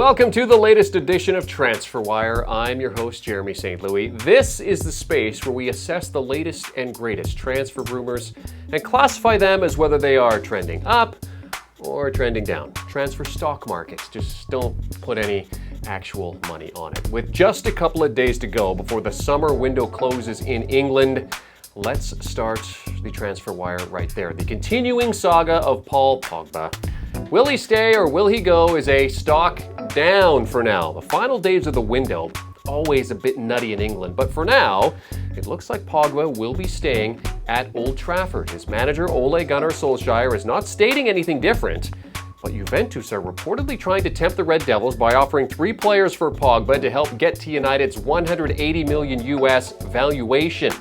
Welcome to the latest edition of Transfer Wire. I'm your host, Jeremy St. Louis. This is the space where we assess the latest and greatest transfer rumors and classify them as whether they are trending up or trending down. Transfer stock markets. Just don't put any actual money on it. With just a couple of days to go before the summer window closes in England, let's start the Transfer Wire right there. The continuing saga of Paul Pogba. Will he stay or will he go is a stock down for now. The final days of the window, always a bit nutty in England, but for now, it looks like Pogba will be staying at Old Trafford. His manager, Ole Gunnar Solskjaer, is not stating anything different, but Juventus are reportedly trying to tempt the Red Devils by offering 3 players for Pogba to help get to United's $180 million US valuation.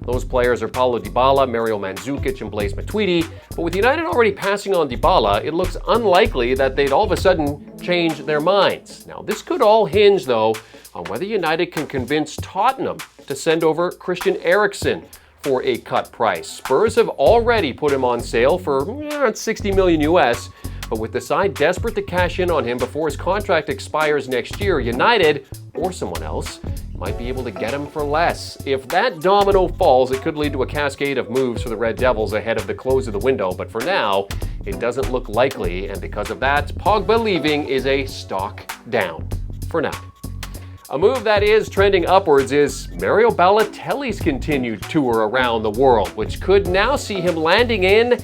Those players are Paulo Dybala, Mario Mandzukic, and Blaise Matuidi. But with United already passing on Dybala, it looks unlikely that they'd all of a sudden change their minds. Now, this could all hinge, though, on whether United can convince Tottenham to send over Christian Eriksen for a cut price. Spurs have already put him on sale for $60 million US. But with the side desperate to cash in on him before his contract expires next year, United, or someone else, might be able to get him for less. If that domino falls, it could lead to a cascade of moves for the Red Devils ahead of the close of the window. But for now, it doesn't look likely. And because of that, Pogba leaving is a stock down for now. A move that is trending upwards is Mario Balotelli's continued tour around the world, which could now see him landing in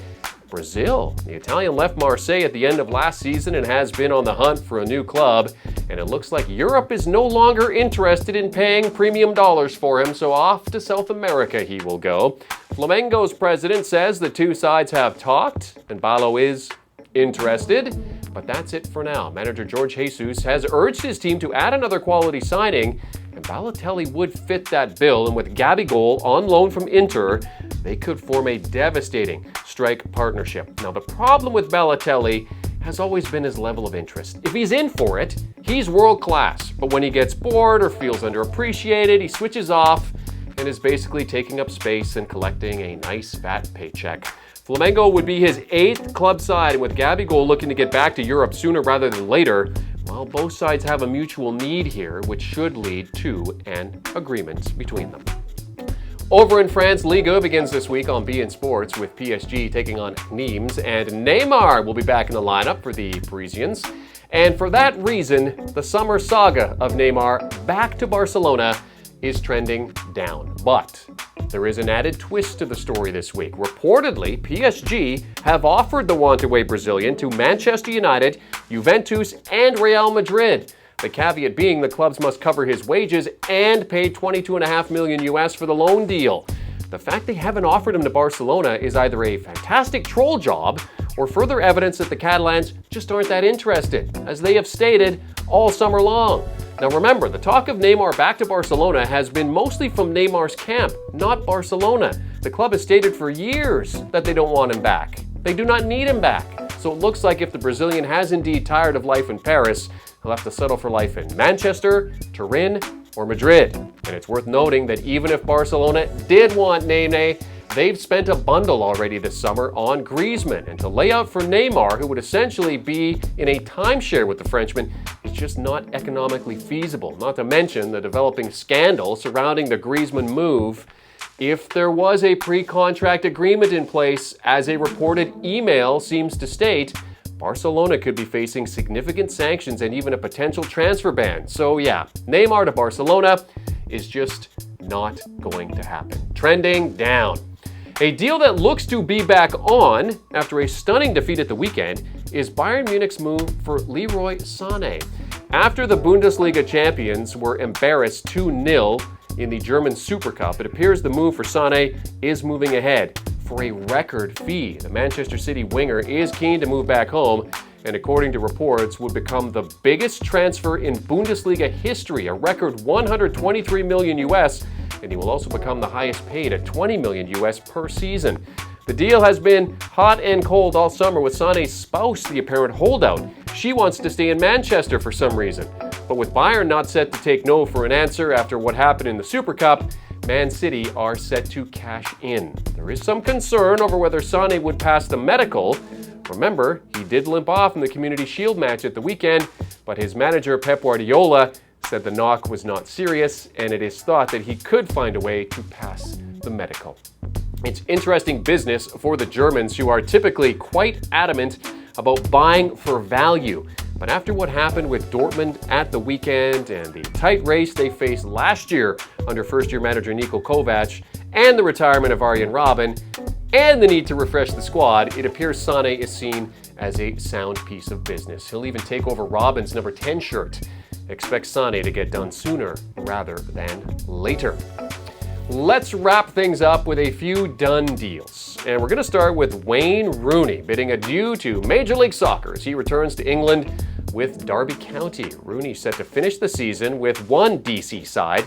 Brazil. The Italian left Marseille at the end of last season and has been on the hunt for a new club. And it looks like Europe is no longer interested in paying premium dollars for him, so off to South America he will go. Flamengo's president says the two sides have talked, and Balo is interested. But that's it for now. Manager Jorge Jesus has urged his team to add another quality signing, and Balotelli would fit that bill. And with Gabigol on loan from Inter, they could form a devastating strike partnership. Now, the problem with Balotelli has always been his level of interest. If he's in for it, he's world class. But when he gets bored or feels underappreciated, he switches off and is basically taking up space and collecting a nice fat paycheck. Flamengo would be his 8th club side, and with Gabigol looking to get back to Europe sooner rather than later, well, both sides have a mutual need here, which should lead to an agreement between them. Over in France, Liga begins this week on beIN Sports with PSG taking on Nimes, and Neymar will be back in the lineup for the Parisians. And for that reason, the summer saga of Neymar back to Barcelona is trending down. But there is an added twist to the story this week. Reportedly, PSG have offered the want-away Brazilian to Manchester United, Juventus, and Real Madrid. The caveat being the clubs must cover his wages and pay $22.5 million US for the loan deal. The fact they haven't offered him to Barcelona is either a fantastic troll job or further evidence that the Catalans just aren't that interested, as they have stated all summer long. Now remember, the talk of Neymar back to Barcelona has been mostly from Neymar's camp, not Barcelona. The club has stated for years that they don't want him back. They do not need him back. So it looks like if the Brazilian has indeed tired of life in Paris, he'll have to settle for life in Manchester, Turin, or Madrid. And it's worth noting that even if Barcelona did want Nene, they've spent a bundle already this summer on Griezmann. And to lay out for Neymar, who would essentially be in a timeshare with the Frenchman, is just not economically feasible. Not to mention the developing scandal surrounding the Griezmann move. If there was a pre-contract agreement in place, as a reported email seems to state, Barcelona could be facing significant sanctions and even a potential transfer ban. So yeah, Neymar to Barcelona is just not going to happen. Trending down. A deal that looks to be back on after a stunning defeat at the weekend is Bayern Munich's move for Leroy Sane. After the Bundesliga champions were embarrassed 2-0 in the German Super Cup, it appears the move for Sané is moving ahead for a record fee. The Manchester City winger is keen to move back home and, according to reports, would become the biggest transfer in Bundesliga history, a record $123 million US, and he will also become the highest paid at $20 million US per season. The deal has been hot and cold all summer, with Sané's spouse the apparent holdout. She wants to stay in Manchester for some reason. But with Bayern not set to take no for an answer after what happened in the Super Cup, Man City are set to cash in. There is some concern over whether Sané would pass the medical, Remember, he did limp off in the Community Shield match at the weekend, but his manager Pep Guardiola said the knock was not serious, and it is thought that he could find a way to pass the medical. It's interesting business for the Germans, who are typically quite adamant about buying for value. But after what happened with Dortmund at the weekend and the tight race they faced last year under first-year manager Niko Kovac, and the retirement of Arjen Robben, and the need to refresh the squad, it appears Sané is seen as a sound piece of business. He'll even take over Robben's number 10 shirt. Expect Sané to get done sooner rather than later. Let's wrap things up with a few done deals. And we're going to start with Wayne Rooney bidding adieu to Major League Soccer as he returns to England with Derby County. Rooney set to finish the season with one DC side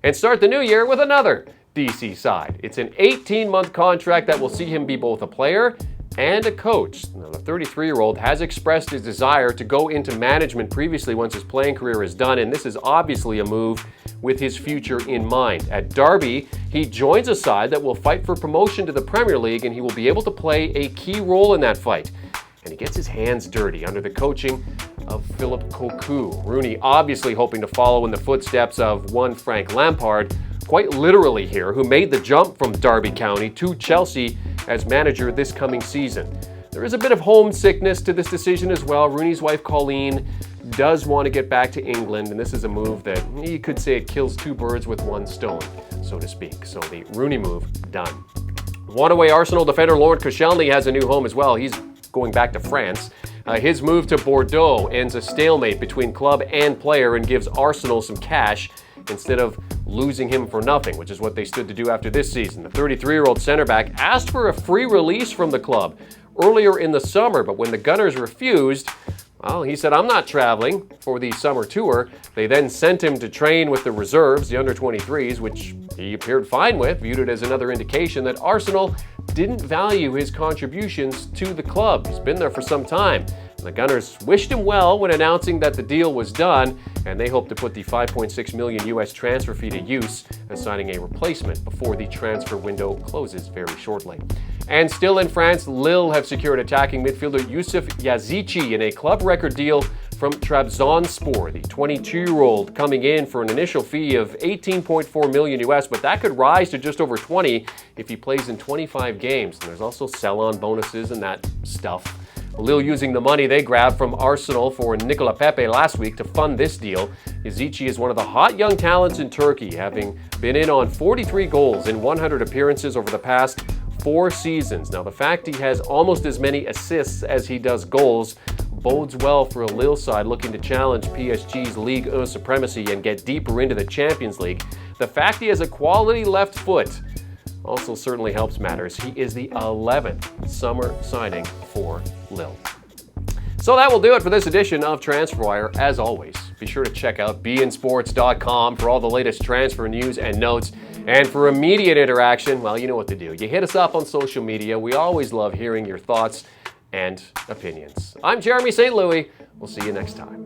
and start the new year with another DC side. It's an 18-month contract that will see him be both a player and a coach. Now, the 33-year-old has expressed his desire to go into management previously once his playing career is done, and this is obviously a move with his future in mind. At Derby, he joins a side that will fight for promotion to the Premier League, and he will be able to play a key role in that fight. And he gets his hands dirty under the coaching of Philip Cocu. Rooney obviously hoping to follow in the footsteps of one Frank Lampard, quite literally here, who made the jump from Derby County to Chelsea as manager this coming season. There is a bit of homesickness to this decision as well. Rooney's wife Colleen does want to get back to England, and this is a move that you could say it kills two birds with one stone, so to speak. So the Rooney move done. One-away Arsenal defender Laurent Koscielny has a new home as well. He's going back to France. His move to Bordeaux ends a stalemate between club and player and gives Arsenal some cash instead of losing him for nothing, which is what they stood to do after this season. The 33-year-old center back asked for a free release from the club earlier in the summer, but when the Gunners refused, well, he said, "I'm not traveling for the summer tour." They then sent him to train with the reserves, the under-23s, which he appeared fine with, viewed it as another indication that Arsenal didn't value his contributions to the club. He's been there for some time. The Gunners wished him well when announcing that the deal was done, and they hope to put the $5.6 million US transfer fee to use, assigning a replacement before the transfer window closes very shortly. And still in France, Lille have secured attacking midfielder Yusuf Yazichi in a club record deal from Trabzonspor. The 22-year-old coming in for an initial fee of $18.4 million US, but that could rise to just over 20 if he plays in 25 games. And there's also sell-on bonuses and that stuff. Lille using the money they grabbed from Arsenal for Nicola Pepe last week to fund this deal. Yazici is one of the hot young talents in Turkey, having been in on 43 goals in 100 appearances over the past 4 seasons. Now, the fact he has almost as many assists as he does goals bodes well for a Lille side looking to challenge PSG's Ligue 1 supremacy and get deeper into the Champions League. The fact he has a quality left foot also certainly helps matters. He is the 11th summer signing for Lille. So that will do it for this edition of TransferWire. As always, be sure to check out beInsports.com for all the latest transfer news and notes. And for immediate interaction, well, you know what to do. You hit us up on social media. We always love hearing your thoughts and opinions. I'm Jeremy St. Louis. We'll see you next time.